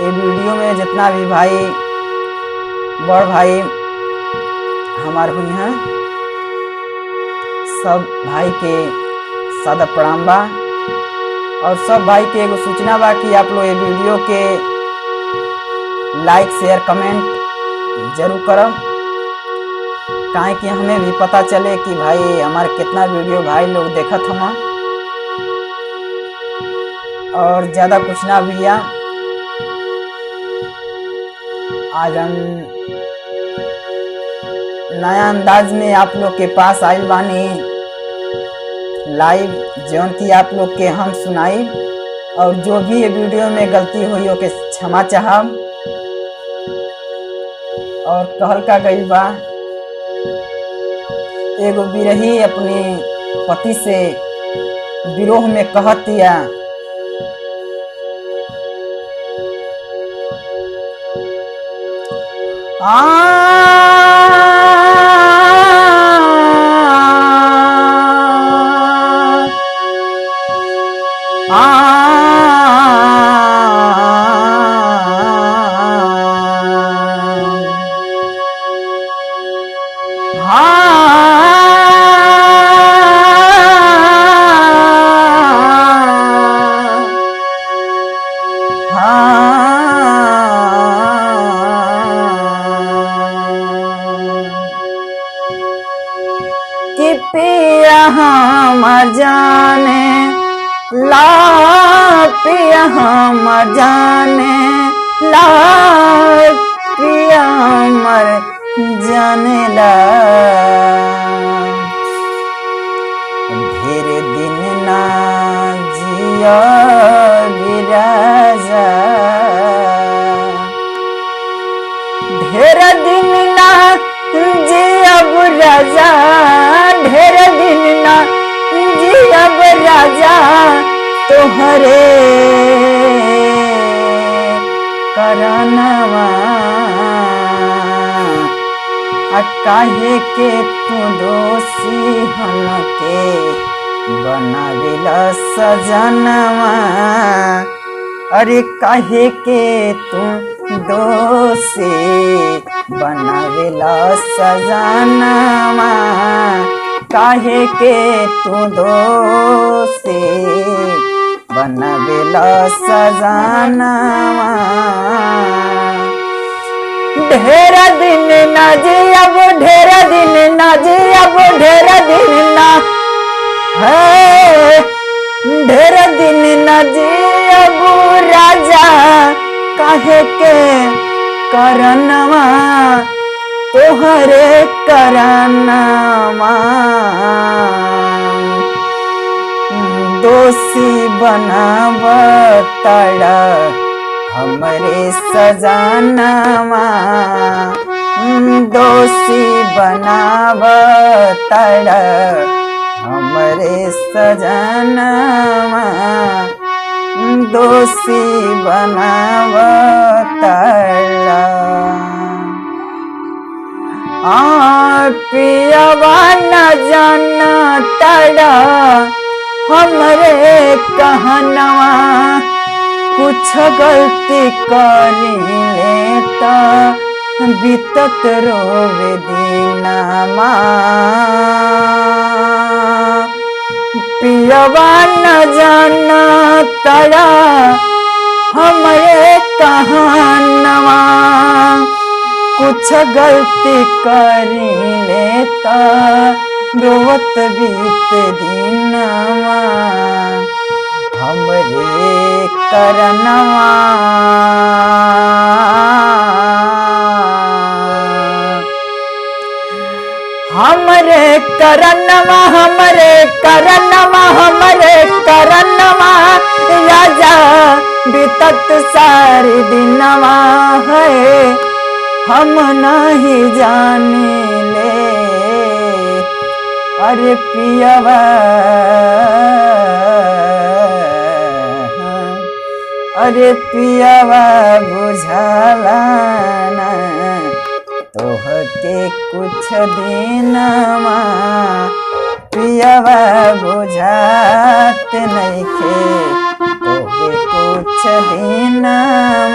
ये वीडियो में जितना भी भाई बड़ भाई हमार हुई हैं सब भाई के सादा प्रणाम बा। और सब भाई के एगो सूचना बा कि आप लोग ये वीडियो के लाइक शेयर कमेंट जरूर करब, काहे कि हमें भी पता चले कि भाई हमारे कितना वीडियो भाई लोग देखत हम। और ज़्यादा कुछ ना भैया, आज हम नया अंदाज में आप लोग के पास आइल बानी लाइव, जौन की आप लोग के हम सुनाई। और जो भी ये वीडियो में गलती हुई हो के क्षमा चाहब। और कहल का गई बा, एगो बिरही अपने पति से विरोह में कहतिया, कि पिया हम जाने ला, पिया हम जाने ला, पिया हमर जाने ला। ढेर दिन ना जिया बिराजा, ढेर दिन ना जियब राजा, ढेर दिन ना जियब राजा, तोहरे करनवा। काहे के तू दोषी हमके बनावेला सजनवा, अरे काहे के तू दोषी बनावेला सजनवा, काहे के तू दोषी बनावेला सजनवा। ढेर दिन ना जियब, ढेर दिन ना जियब, ढेर दिन ना है, ढेर दिन ना जियब राजा, काहे के करनवा, तोहरे करनवा। दोषी बनावतड़ा हमरे सजनवा, दोषी बनावतड़ा हमरे सजनवा, दोषी बनावतड़ा। पियवा न जानतड़ा हमरे कहनवा, कुछ गलती करी लेता बीतत रोवे दिनमा। पियवा न जानतड़ा हमरे कहनवा, कुछ गलती करी लेता रोवत बीत दिनवा, हमरे करनवा। हमरे करनवा, हमरे करनवा, हमरे करनवा, राजा बीतत सारी दिनवा है, हम नहीं जाने ले, अरे पियवा, अरे पियवा बुझाला ना तोहके कुछ दिनमा, पियवा बुझात नइखे तोहके कुछ दिनमा।